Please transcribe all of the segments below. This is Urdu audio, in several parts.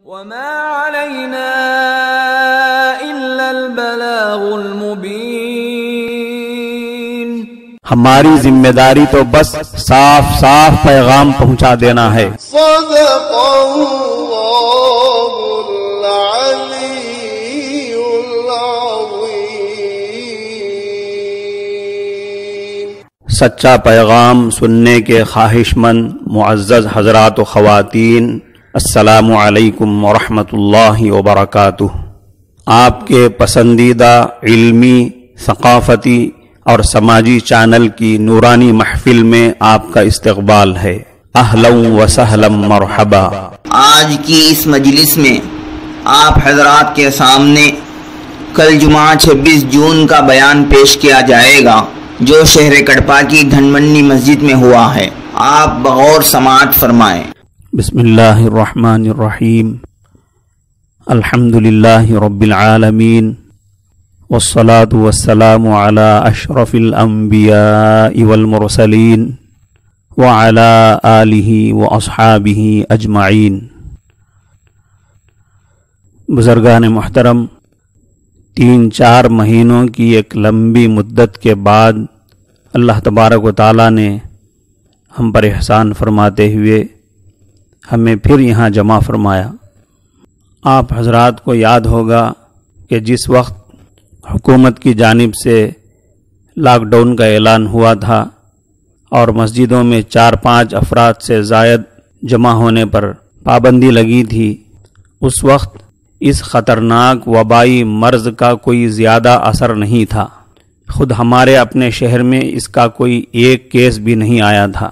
وما علينا إلا البلاغ المبين. ہماری ذمہ داری تو بس صاف صاف پیغام پہنچا دینا ہے. صدق اللہ العلی العظیم. سچا پیغام سننے کے خواہش مند معزز حضرات و خواتین، السلام علیکم ورحمۃ اللہ وبرکاتہ. آپ کے پسندیدہ علمی، ثقافتی اور سماجی چینل کی نورانی محفل میں آپ کا استقبال ہے. اہلا و سہلا مرحبا. آج کی اس مجلس میں آپ حضرات کے سامنے کل جمعہ 26 جون کا بیان پیش کیا جائے گا جو شہر کڑپا کی دھنمنی مسجد میں ہوا ہے. آپ بغور سماعت فرمائیں. بسم اللہ الرحمن الرحیم. الحمد للہ رب العالمین والصلاة والسلام علی اشرف الانبیاء والمرسلین وعلی آلہ واصحابہ اجمعین. بزرگان محترم، 3-4 مہینوں کی ایک لمبی مدت کے بعد اللہ تبارک و تعالیٰ نے ہم پر احسان فرماتے ہوئے ہمیں پھر یہاں جمع فرمایا. آپ حضرات کو یاد ہوگا کہ جس وقت حکومت کی جانب سے لاک ڈاؤن کا اعلان ہوا تھا اور مسجدوں میں 4-5 افراد سے زائد جمع ہونے پر پابندی لگی تھی، اس وقت اس خطرناک وبائی مرض کا کوئی زیادہ اثر نہیں تھا. خود ہمارے اپنے شہر میں اس کا کوئی ایک کیس بھی نہیں آیا تھا.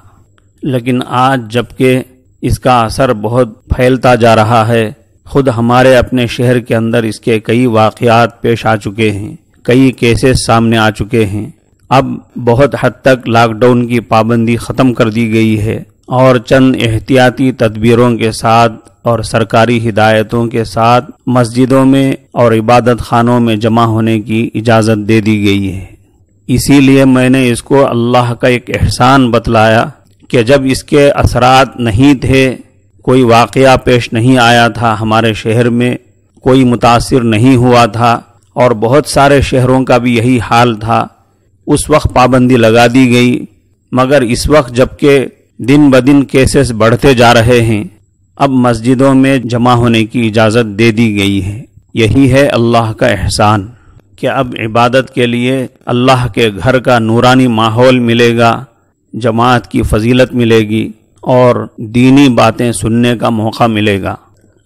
لیکن آج جبکہ اس کا اثر بہت پھیلتا جا رہا ہے، خود ہمارے اپنے شہر کے اندر اس کے کئی واقعات پیش آ چکے ہیں، کئی کیسز سامنے آ چکے ہیں. اب بہت حد تک لاک ڈاؤن کی پابندی ختم کر دی گئی ہے اور چند احتیاطی تدبیروں کے ساتھ اور سرکاری ہدایتوں کے ساتھ مسجدوں میں اور عبادت خانوں میں جمع ہونے کی اجازت دے دی گئی ہے. اسی لیے میں نے اس کو اللہ کا ایک احسان بتلایا کہ جب اس کے اثرات نہیں تھے، کوئی واقعہ پیش نہیں آیا تھا، ہمارے شہر میں کوئی متاثر نہیں ہوا تھا اور بہت سارے شہروں کا بھی یہی حال تھا، اس وقت پابندی لگا دی گئی. مگر اس وقت جبکہ دن بدن کیسز بڑھتے جا رہے ہیں، اب مسجدوں میں جمع ہونے کی اجازت دے دی گئی ہے. یہی ہے اللہ کا احسان کہ اب عبادت کے لیے اللہ کے گھر کا نورانی ماحول ملے گا، جماعت کی فضیلت ملے گی اور دینی باتیں سننے کا موقع ملے گا.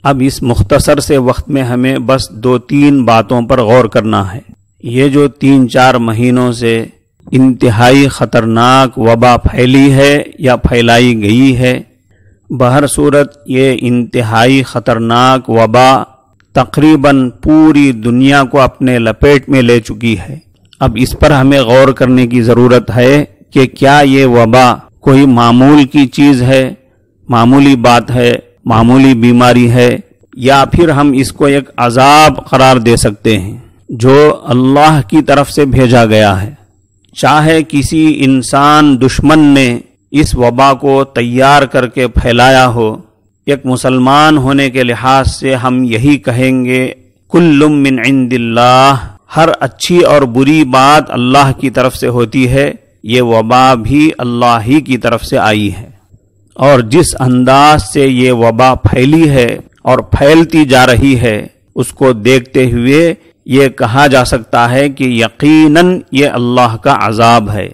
اب اس مختصر سے وقت میں ہمیں بس 2-3 باتوں پر غور کرنا ہے. یہ جو 3-4 مہینوں سے انتہائی خطرناک وبا پھیلی ہے یا پھیلائی گئی ہے، بہر صورت یہ انتہائی خطرناک وبا تقریباً پوری دنیا کو اپنے لپیٹ میں لے چکی ہے. اب اس پر ہمیں غور کرنے کی ضرورت ہے کہ کیا یہ وبا کوئی معمول کی چیز ہے، معمولی بات ہے، معمولی بیماری ہے، یا پھر ہم اس کو ایک عذاب قرار دے سکتے ہیں جو اللہ کی طرف سے بھیجا گیا ہے. چاہے کسی انسان دشمن نے اس وبا کو تیار کر کے پھیلایا ہو، ایک مسلمان ہونے کے لحاظ سے ہم یہی کہیں گے کل من عند اللہ، ہر اچھی اور بری بات اللہ کی طرف سے ہوتی ہے. یہ وبا بھی اللہ ہی کی طرف سے آئی ہے، اور جس انداز سے یہ وبا پھیلی ہے اور پھیلتی جا رہی ہے، اس کو دیکھتے ہوئے یہ کہا جا سکتا ہے کہ یقیناً یہ اللہ کا عذاب ہے،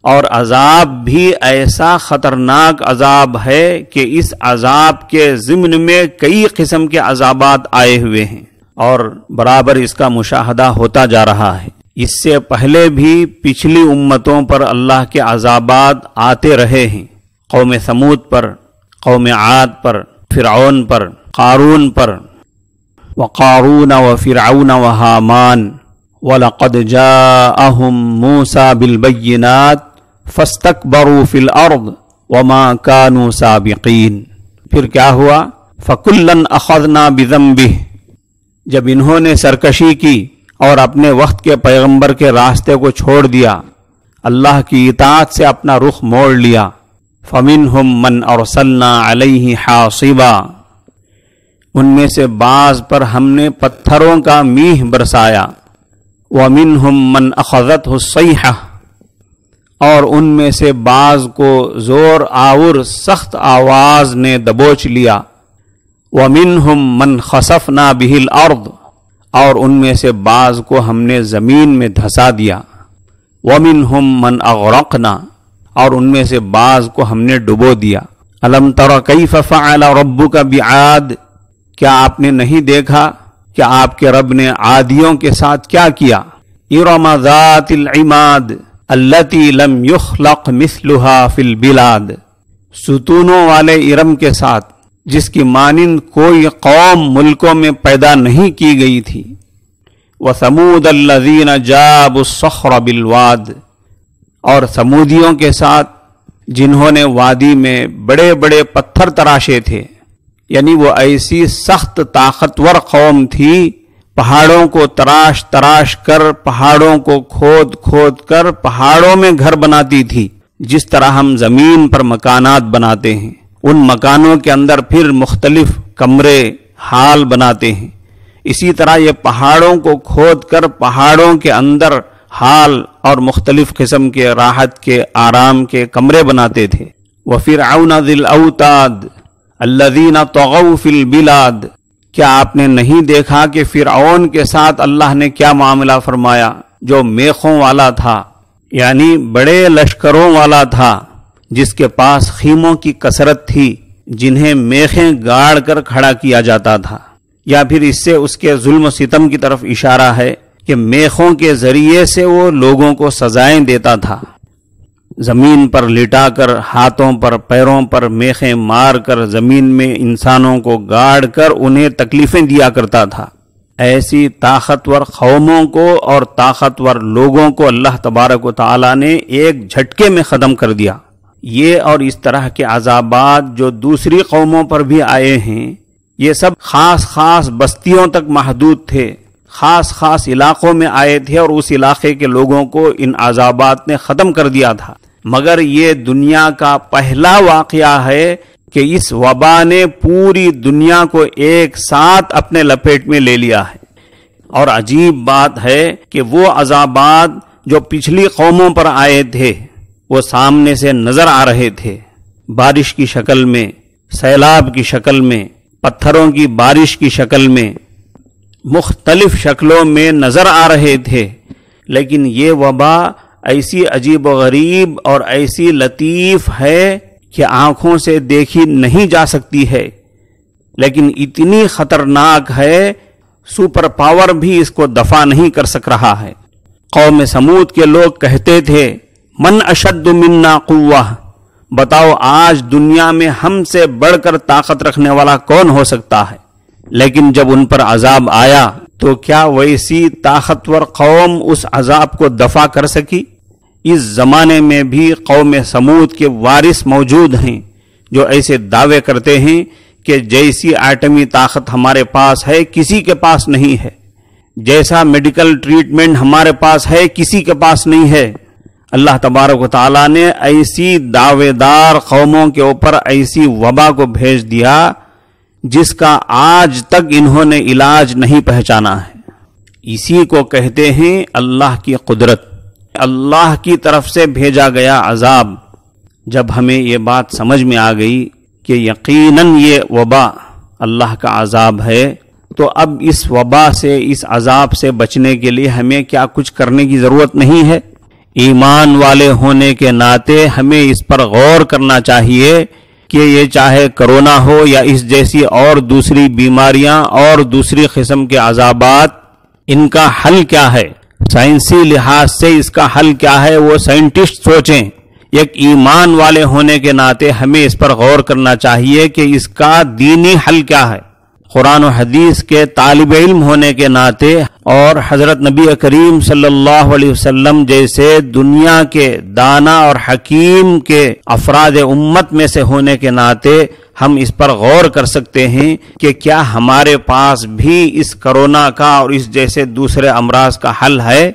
اور عذاب بھی ایسا خطرناک عذاب ہے کہ اس عذاب کے ضمن میں کئی قسم کے عذابات آئے ہوئے ہیں اور برابر اس کا مشاہدہ ہوتا جا رہا ہے. اس سے پہلے بھی پچھلی امتوں پر اللہ کے عذابات آتے رہے ہیں، قوم ثمود پر، قوم عاد پر، فرعون پر، قارون پر. وقارون وفرعون وہامان وَلَقَدْ جَاءَهُمْ مُوسَى بِالْبَيِّنَاتِ فَاسْتَكْبَرُوا فِي الْأَرْضِ وَمَا كَانُوا سَابِقِينَ. پھر کیا ہوا؟ فَكُلًّا أَخَذْنَا بِذَنبِهِ. جب انہوں نے سرکشی کی اور اپنے وقت کے پیغمبر کے راستے کو چھوڑ دیا، اللہ کی اطاعت سے اپنا رخ موڑ لیا، فَمِنْهُمْ مَنْ أَرْسَلْنَا عَلَيْهِ حَاصِبًا ان میں سے بعض پر ہم نے پتھروں کا میہ برسایا، وَمِنْهُمْ مَنْ أَخَذَتْهُ الصَّيْحَةُ، اور ان میں سے بعض کو زور آور سخت آواز نے دبوچ لیا، وَمِنْهُمْ مَنْ خَسَفْنَا بِهِ الْأَرْضِ، اور ان میں سے بعض کو ہم نے زمین میں دھسا دیا، وَمِنْهُمْ مَنْ أَغْرَقْنَا، اور ان میں سے بعض کو ہم نے ڈبو دیا۔ أَلَمْ تَرَ كَيْفَ فَعَلَ رَبُّكَ بِعَادٍ، کیا آپ نے نہیں دیکھا کہ آپ کے رب نے عادیوں کے ساتھ کیا کیا؟ ارم ذات العماد التي لم يخلق مثلها في البلاد، ستونوں والے ارم کے ساتھ جس کی مانند کوئی قوم ملکوں میں پیدا نہیں کی گئی تھی۔ وثمود الذين جابوا الصخر بالواد، اور ثمودیوں کے ساتھ جنہوں نے وادی میں بڑے بڑے پتھر تراشے تھے، یعنی وہ ایسی سخت طاقتور قوم تھی، پہاڑوں کو تراش تراش کر، پہاڑوں کو کھود کھود کر پہاڑوں میں گھر بناتی تھی، جس طرح ہم زمین پر مکانات بناتے ہیں، ان مکانوں کے اندر پھر مختلف کمرے حال بناتے ہیں، اسی طرح یہ پہاڑوں کو کھود کر پہاڑوں کے اندر حال اور مختلف قسم کے راحت کے آرام کے کمرے بناتے تھے۔ وَفِرْعَوْنَ ذِي الْأَوْتَادِ الذین طغوا فی البلاد، کیا آپ نے نہیں دیکھا کہ فرعون کے ساتھ اللہ نے کیا معاملہ فرمایا، جو میخوں والا تھا، یعنی بڑے لشکروں والا تھا، جس کے پاس خیموں کی کثرت تھی جنہیں میخیں گاڑ کر کھڑا کیا جاتا تھا۔ یا پھر اس سے اس کے ظلم و ستم کی طرف اشارہ ہے کہ میخوں کے ذریعے سے وہ لوگوں کو سزائیں دیتا تھا، زمین پر لٹا کر، ہاتھوں پر پیروں پر میخیں مار کر، زمین میں انسانوں کو گاڑ کر انہیں تکلیفیں دیا کرتا تھا۔ ایسی طاقتور قوموں کو اور طاقتور لوگوں کو اللہ تبارک و تعالی نے ایک جھٹکے میں ختم کر دیا۔ یہ اور اس طرح کے عذابات جو دوسری قوموں پر بھی آئے ہیں، یہ سب خاص خاص بستیوں تک محدود تھے، خاص خاص علاقوں میں آئے تھے، اور اس علاقے کے لوگوں کو ان عذابات نے ختم کر دیا تھا۔ مگر یہ دنیا کا پہلا واقعہ ہے کہ اس وبا نے پوری دنیا کو ایک ساتھ اپنے لپیٹ میں لے لیا ہے۔ اور عجیب بات ہے کہ وہ عذابات جو پچھلی قوموں پر آئے تھے وہ سامنے سے نظر آ رہے تھے، بارش کی شکل میں، سیلاب کی شکل میں، پتھروں کی بارش کی شکل میں، مختلف شکلوں میں نظر آ رہے تھے، لیکن یہ وبا ایسی عجیب و غریب اور ایسی لطیف ہے کہ آنکھوں سے دیکھی نہیں جا سکتی ہے، لیکن اتنی خطرناک ہے سپر پاور بھی اس کو دفع نہیں کر سک رہا ہے۔ قوم سمود کے لوگ کہتے تھے من اشد منا قوہ، بتاؤ آج دنیا میں ہم سے بڑھ کر طاقت رکھنے والا کون ہو سکتا ہے؟ لیکن جب ان پر عذاب آیا تو کیا ویسی طاقتور قوم اس عذاب کو دفع کر سکی؟ اس زمانے میں بھی قوم سمود کے وارث موجود ہیں جو ایسے دعوے کرتے ہیں کہ جیسی ایٹمی طاقت ہمارے پاس ہے کسی کے پاس نہیں ہے، جیسا میڈیکل ٹریٹمنٹ ہمارے پاس ہے کسی کے پاس نہیں ہے۔ اللہ تبارک و تعالیٰ نے ایسی دعوے دار قوموں کے اوپر ایسی وبا کو بھیج دیا جس کا آج تک انہوں نے علاج نہیں پہچانا ہے۔ اسی کو کہتے ہیں اللہ کی قدرت، اللہ کی طرف سے بھیجا گیا عذاب۔ جب ہمیں یہ بات سمجھ میں آ گئی کہ یقیناً یہ وبا اللہ کا عذاب ہے، تو اب اس وبا سے، اس عذاب سے بچنے کے لیے ہمیں کیا کچھ کرنے کی ضرورت نہیں ہے؟ ایمان والے ہونے کے ناطے ہمیں اس پر غور کرنا چاہیے کہ یہ چاہے کرونا ہو یا اس جیسی اور دوسری بیماریاں اور دوسری قسم کے عذابات، ان کا حل کیا ہے؟ سائنسی لحاظ سے اس کا حل کیا ہے وہ سائنٹسٹ سوچیں۔ ایک ایمان والے ہونے کے ناطے ہمیں اس پر غور کرنا چاہیے کہ اس کا دینی حل کیا ہے۔ قرآن و حدیث کے طالب علم ہونے کے ناطے اور حضرت نبی کریم صلی اللہ علیہ وسلم جیسے دنیا کے دانا اور حکیم کے افراد امت میں سے ہونے کے ناطے ہم اس پر غور کر سکتے ہیں کہ کیا ہمارے پاس بھی اس کرونا کا اور اس جیسے دوسرے امراض کا حل ہے۔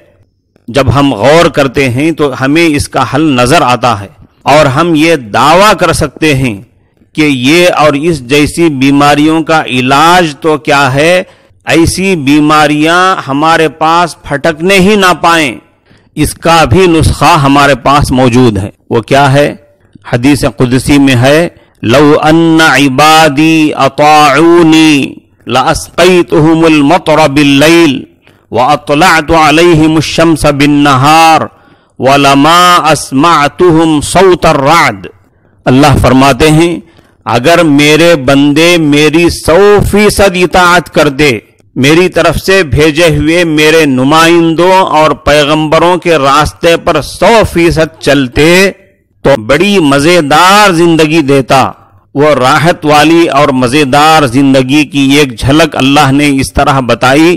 جب ہم غور کرتے ہیں تو ہمیں اس کا حل نظر آتا ہے، اور ہم یہ دعویٰ کر سکتے ہیں کہ یہ اور اس جیسی بیماریوں کا علاج تو کیا ہے، ایسی بیماریاں ہمارے پاس پھٹکنے ہی نہ پائیں، اس کا بھی نسخہ ہمارے پاس موجود ہے۔ وہ کیا ہے؟ حدیث قدسی میں ہے، لو ان عبادی اطاعونی لاسقیتہم المطر باللیل واطلعت علیہم الشمس بالنہار ولما اسمعتہم صوت الرعد۔ اللہ فرماتے ہیں اگر میرے بندے میری 100% اطاعت کرتے، میری طرف سے بھیجے ہوئے میرے نمائندوں اور پیغمبروں کے راستے پر 100% چلتے تو بڑی مزیدار زندگی دیتا۔ وہ راحت والی اور مزیدار زندگی کی ایک جھلک اللہ نے اس طرح بتائی۔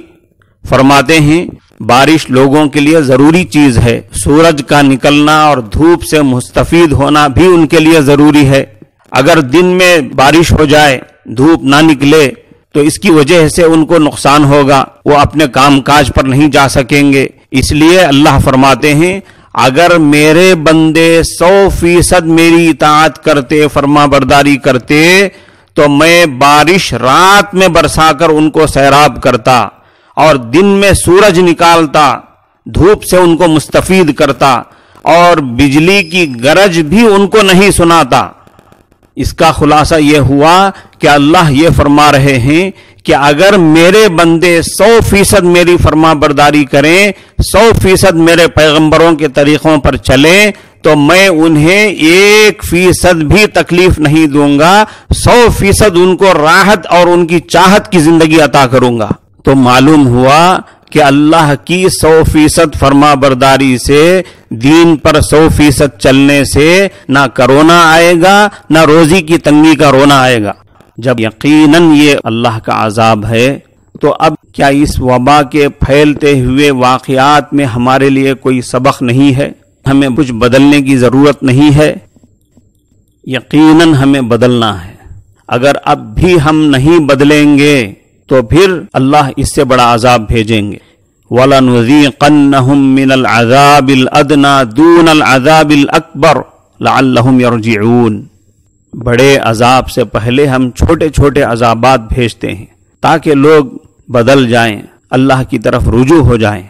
فرماتے ہیں بارش لوگوں کے لیے ضروری چیز ہے، سورج کا نکلنا اور دھوپ سے مستفید ہونا بھی ان کے لیے ضروری ہے۔ اگر دن میں بارش ہو جائے، دھوپ نہ نکلے تو اس کی وجہ سے ان کو نقصان ہوگا، وہ اپنے کام کاج پر نہیں جا سکیں گے۔ اس لیے اللہ فرماتے ہیں اگر میرے بندے 100% میری اطاعت کرتے، فرما برداری کرتے، تو میں بارش رات میں برسا کر ان کو سیراب کرتا اور دن میں سورج نکالتا، دھوپ سے ان کو مستفید کرتا اور بجلی کی گرج بھی ان کو نہیں سناتا۔ اس کا خلاصہ یہ ہوا کہ اللہ یہ فرما رہے ہیں کہ اگر میرے بندے 100% میری فرما برداری کریں، 100% میرے پیغمبروں کے طریقوں پر چلیں، تو میں انہیں 1% بھی تکلیف نہیں دوں گا، 100% ان کو راحت اور ان کی چاہت کی زندگی عطا کروں گا۔ تو معلوم ہوا کہ اللہ کی 100% فرما برداری سے، دین پر 100% چلنے سے نہ کرونا آئے گا، نہ روزی کی تنگی کا رونا آئے گا۔ جب یقیناً یہ اللہ کا عذاب ہے تو اب کیا اس وبا کے پھیلتے ہوئے واقعات میں ہمارے لیے کوئی سبق نہیں ہے؟ ہمیں کچھ بدلنے کی ضرورت نہیں ہے؟ یقیناً ہمیں بدلنا ہے۔ اگر اب بھی ہم نہیں بدلیں گے تو پھر اللہ اس سے بڑا عذاب بھیجیں گے۔ وَلَنُذِيقَنَّهُم مِّنَ الْعَذَابِ الْأَدْنَىٰ دُونَ الْعَذَابِ الْأَكْبَرِ لَعَلَّهُمْ يَرْجِعُونَ۔ بڑے عذاب سے پہلے ہم چھوٹے چھوٹے عذابات بھیجتے ہیں تاکہ لوگ بدل جائیں، اللہ کی طرف رجوع ہو جائیں۔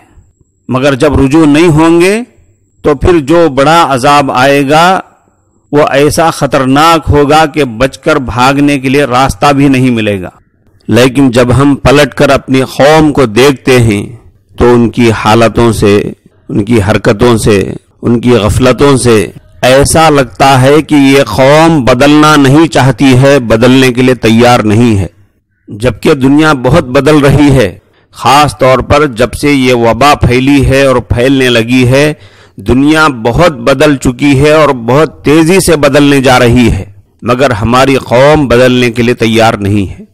مگر جب رجوع نہیں ہوں گے تو پھر جو بڑا عذاب آئے گا وہ ایسا خطرناک ہوگا کہ بچ کر بھاگنے کے لیے راستہ بھی نہیں ملے گا۔ لیکن جب ہم پلٹ کر اپنی قوم کو دیکھتے ہیں تو ان کی حالتوں سے، ان کی حرکتوں سے، ان کی غفلتوں سے ایسا لگتا ہے کہ یہ قوم بدلنا نہیں چاہتی ہے، بدلنے کے لیے تیار نہیں ہے، جبکہ دنیا بہت بدل رہی ہے۔ خاص طور پر جب سے یہ وبا پھیلی ہے اور پھیلنے لگی ہے، دنیا بہت بدل چکی ہے اور بہت تیزی سے بدلنے جا رہی ہے، مگر ہماری قوم بدلنے کے لیے تیار نہیں ہے۔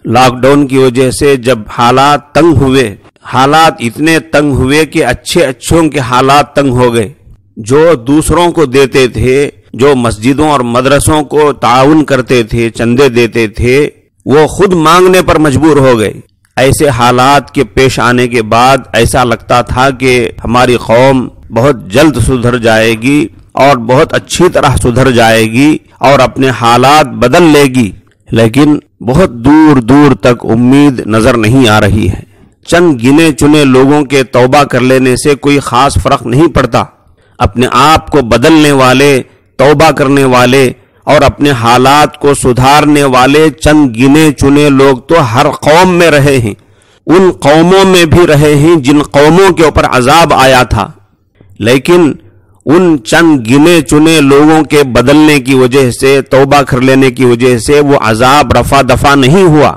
لاک ڈاؤن کی وجہ سے جب حالات تنگ ہوئے، حالات اتنے تنگ ہوئے کہ اچھوں کے حالات تنگ ہو گئے۔ جو دوسروں کو دیتے تھے، جو مسجدوں اور مدرسوں کو تعاون کرتے تھے، چندے دیتے تھے، وہ خود مانگنے پر مجبور ہو گئے۔ ایسے حالات کے پیش آنے کے بعد ایسا لگتا تھا کہ ہماری قوم بہت جلد سدھر جائے گی اور بہت اچھی طرح سدھر جائے گی اور اپنے حالات بدل لے گی، لیکن بہت دور دور تک امید نظر نہیں آ رہی ہے۔ چند گنے چنے لوگوں کے توبہ کر لینے سے کوئی خاص فرق نہیں پڑتا۔ اپنے آپ کو بدلنے والے، توبہ کرنے والے اور اپنے حالات کو سدھارنے والے چند گنے چنے لوگ تو ہر قوم میں رہے ہیں، ان قوموں میں بھی رہے ہیں جن قوموں کے اوپر عذاب آیا تھا، لیکن ان چند گنے چنے لوگوں کے بدلنے کی وجہ سے، توبہ کر لینے کی وجہ سے وہ عذاب رفع دفع نہیں ہوا۔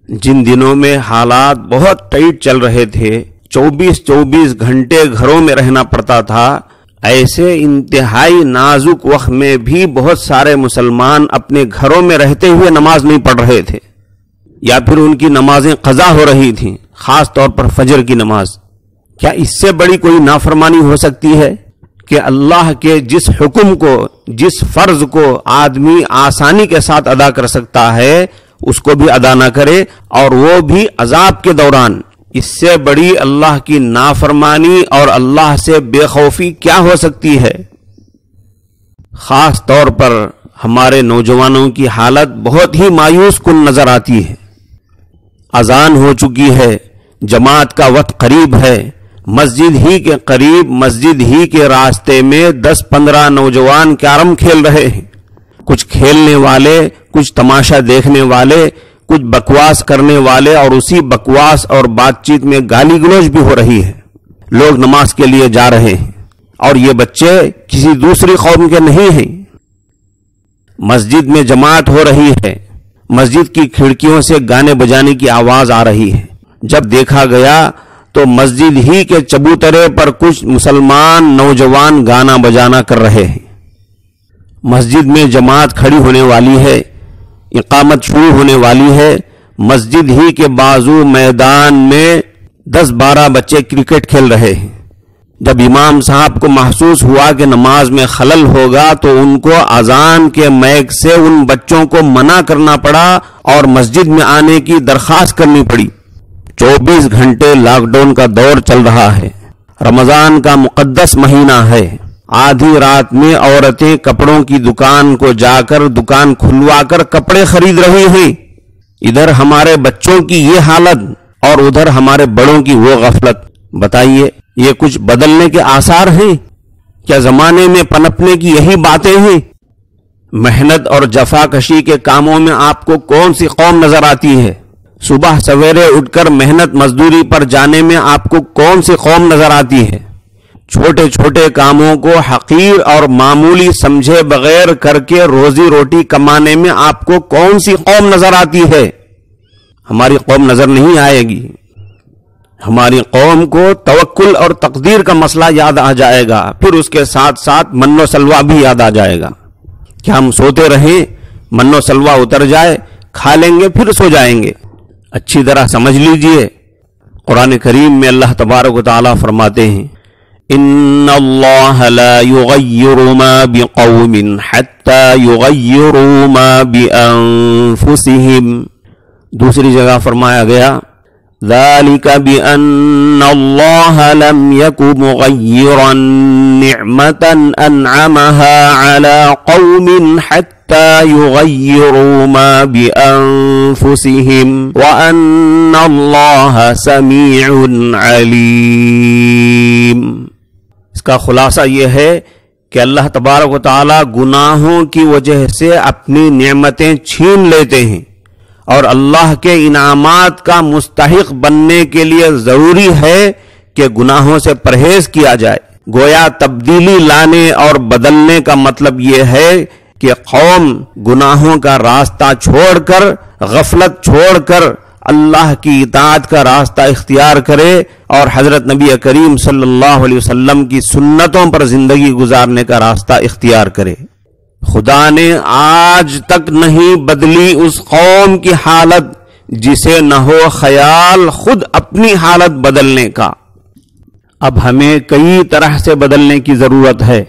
جن دنوں میں حالات بہت ٹائٹ چل رہے تھے، 24 گھنٹے گھروں میں رہنا پڑتا تھا، ایسے انتہائی نازک وقت میں بھی بہت سارے مسلمان اپنے گھروں میں رہتے ہوئے نماز نہیں پڑھ رہے تھے، یا پھر ان کی نمازیں قضا ہو رہی تھیں، خاص طور پر فجر کی نماز۔ کیا اس سے بڑی کوئی نافرمانی ہو سکتی ہے کہ اللہ کے جس حکم کو، جس فرض کو آدمی آسانی کے ساتھ ادا کر سکتا ہے اس کو بھی ادا نہ کرے، اور وہ بھی عذاب کے دوران؟ اس سے بڑی اللہ کی نافرمانی اور اللہ سے بے خوفی کیا ہو سکتی ہے؟ خاص طور پر ہمارے نوجوانوں کی حالت بہت ہی مایوس کن نظر آتی ہے۔ اذان ہو چکی ہے، جماعت کا وقت قریب ہے، مسجد ہی کے قریب، مسجد ہی کے راستے میں 10-15 نوجوان کیرم کھیل رہے ہیں۔ کچھ کھیلنے والے، کچھ تماشا دیکھنے والے، کچھ بکواس کرنے والے، اور اسی بکواس اور بات چیت میں گالی گلوچ بھی ہو رہی ہے۔ لوگ نماز کے لیے جا رہے ہیں اور یہ بچے کسی دوسری قوم کے نہیں ہیں۔ مسجد میں جماعت ہو رہی ہے، مسجد کی کھڑکیوں سے گانے بجانے کی آواز آ رہی ہے۔ جب دیکھا گیا تو مسجد ہی کے چبوترے پر کچھ مسلمان نوجوان گانا بجانا کر رہے ہیں۔ مسجد میں جماعت کھڑی ہونے والی ہے، اقامت شروع ہونے والی ہے۔ مسجد ہی کے بازو میدان میں 10-12 بچے کرکٹ کھیل رہے ہیں۔ جب امام صاحب کو محسوس ہوا کہ نماز میں خلل ہوگا تو ان کو اذان کے مائک سے ان بچوں کو منع کرنا پڑا اور مسجد میں آنے کی درخواست کرنی پڑی۔ 24 گھنٹے لاک ڈاؤن کا دور چل رہا ہے، رمضان کا مقدس مہینہ ہے۔ آدھی رات میں عورتیں کپڑوں کی دکان کو جا کر دکان کھلوا کر کپڑے خرید رہی ہیں۔ ادھر ہمارے بچوں کی یہ حالت اور ادھر ہمارے بڑوں کی وہ غفلت۔ بتائیے یہ کچھ بدلنے کے آثار ہیں؟ کیا زمانے میں پنپنے کی یہی باتیں ہیں؟ محنت اور جفاکشی کے کاموں میں آپ کو کون سی قوم نظر آتی ہے؟ صبح سویرے اٹھ کر محنت مزدوری پر جانے میں آپ کو کون سی قوم نظر آتی ہے؟ چھوٹے چھوٹے کاموں کو حقیر اور معمولی سمجھے بغیر کر کے روزی روٹی کمانے میں آپ کو کون سی قوم نظر آتی ہے؟ ہماری قوم نظر نہیں آئے گی۔ ہماری قوم کو توکل اور تقدیر کا مسئلہ یاد آ جائے گا، پھر اس کے ساتھ ساتھ من و سلوہ بھی یاد آ جائے گا۔ کہ ہم سوتے رہیں، من و سلوہ اتر جائے، کھا لیں گے پھر سو جائیں گے۔ اچھی طرح سمجھ لیجئے، قرآن کریم میں اللہ تبارک و تعالیٰ فرماتے ہیں ان اللہ لا یغیر ما بقوم حتی یغیروا ما بانفسہم۔ دوسری جگہ فرمایا گیا ذالک بأن اللہ لم یک مغیرا نعمتا انعمها على قوم حتی یغیروا ما بانفسہم وان اللہ سمیع علیم۔ اس کا خلاصہ یہ ہے کہ اللہ تبارک و تعالی گناہوں کی وجہ سے اپنی نعمتیں چھین لیتے ہیں، اور اللہ کے انعامات کا مستحق بننے کے لیے ضروری ہے کہ گناہوں سے پرہیز کیا جائے۔ گویا تبدیلی لانے اور بدلنے کا مطلب یہ ہے کہ قوم گناہوں کا راستہ چھوڑ کر، غفلت چھوڑ کر اللہ کی اطاعت کا راستہ اختیار کرے اور حضرت نبی کریم صلی اللہ علیہ وسلم کی سنتوں پر زندگی گزارنے کا راستہ اختیار کرے۔ خدا نے آج تک نہیں بدلی اس قوم کی حالت جسے نہ ہو خیال خود اپنی حالت بدلنے کا۔ اب ہمیں کئی طرح سے بدلنے کی ضرورت ہے،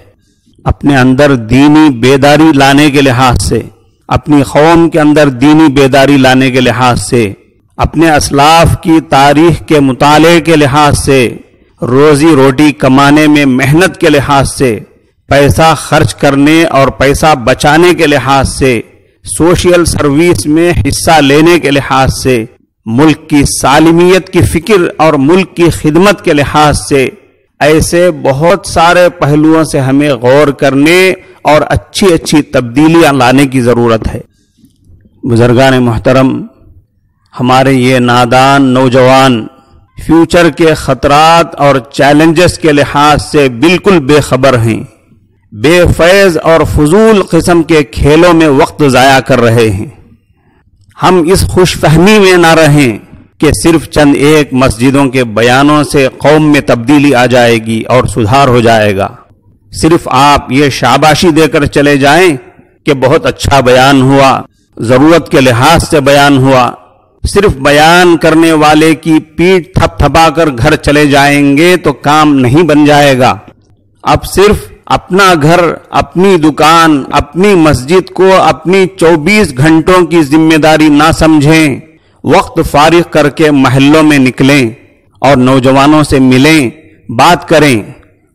اپنے اندر دینی بیداری لانے کے لحاظ سے، اپنی قوم کے اندر دینی بیداری لانے کے لحاظ سے، اپنے اسلاف کی تاریخ کے مطالعے کے لحاظ سے، روزی روٹی کمانے میں محنت کے لحاظ سے، پیسہ خرچ کرنے اور پیسہ بچانے کے لحاظ سے، سوشل سروس میں حصہ لینے کے لحاظ سے، ملک کی سالمیت کی فکر اور ملک کی خدمت کے لحاظ سے، ایسے بہت سارے پہلوؤں سے ہمیں غور کرنے اور اچھی اچھی تبدیلیاں لانے کی ضرورت ہے۔ بزرگان محترم، ہمارے یہ نادان نوجوان فیوچر کے خطرات اور چیلنجز کے لحاظ سے بالکل بے خبر ہیں، بے فیض اور فضول قسم کے کھیلوں میں وقت ضائع کر رہے ہیں۔ ہم اس خوش فہمی میں نہ رہیں کہ صرف چند ایک مسجدوں کے بیانوں سے قوم میں تبدیلی آ جائے گی اور سدھار ہو جائے گا۔ صرف آپ یہ شاباشی دے کر چلے جائیں کہ بہت اچھا بیان ہوا، ضرورت کے لحاظ سے بیان ہوا، صرف بیان کرنے والے کی پیٹھ تھپ تھپا کر گھر چلے جائیں گے تو کام نہیں بن جائے گا۔ اب صرف اپنا گھر، اپنی دکان، اپنی مسجد کو اپنی 24 گھنٹوں کی ذمہ داری نہ سمجھیں، وقت فارغ کر کے محلوں میں نکلیں اور نوجوانوں سے ملیں، بات کریں،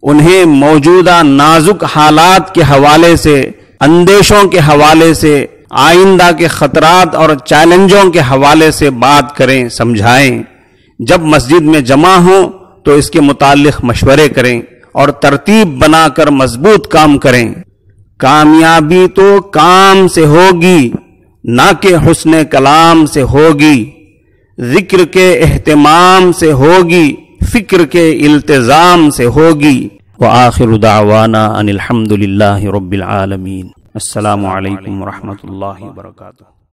انہیں موجودہ نازک حالات کے حوالے سے اندیشوں کے حوالے سے، آئندہ کے خطرات اور چیلنجوں کے حوالے سے بات کریں، سمجھائیں۔ جب مسجد میں جمع ہوں تو اس کے متعلق مشورے کریں اور ترتیب بنا کر مضبوط کام کریں۔ کامیابی تو کام سے ہوگی، نہ کہ حسن کلام سے ہوگی، ذکر کے اہتمام سے ہوگی، فکر کے التزام سے ہوگی۔ وآخر دعوانا ان الحمد للہ رب العالمین۔ السلام علیکم ورحمۃ اللہ وبرکاتہ۔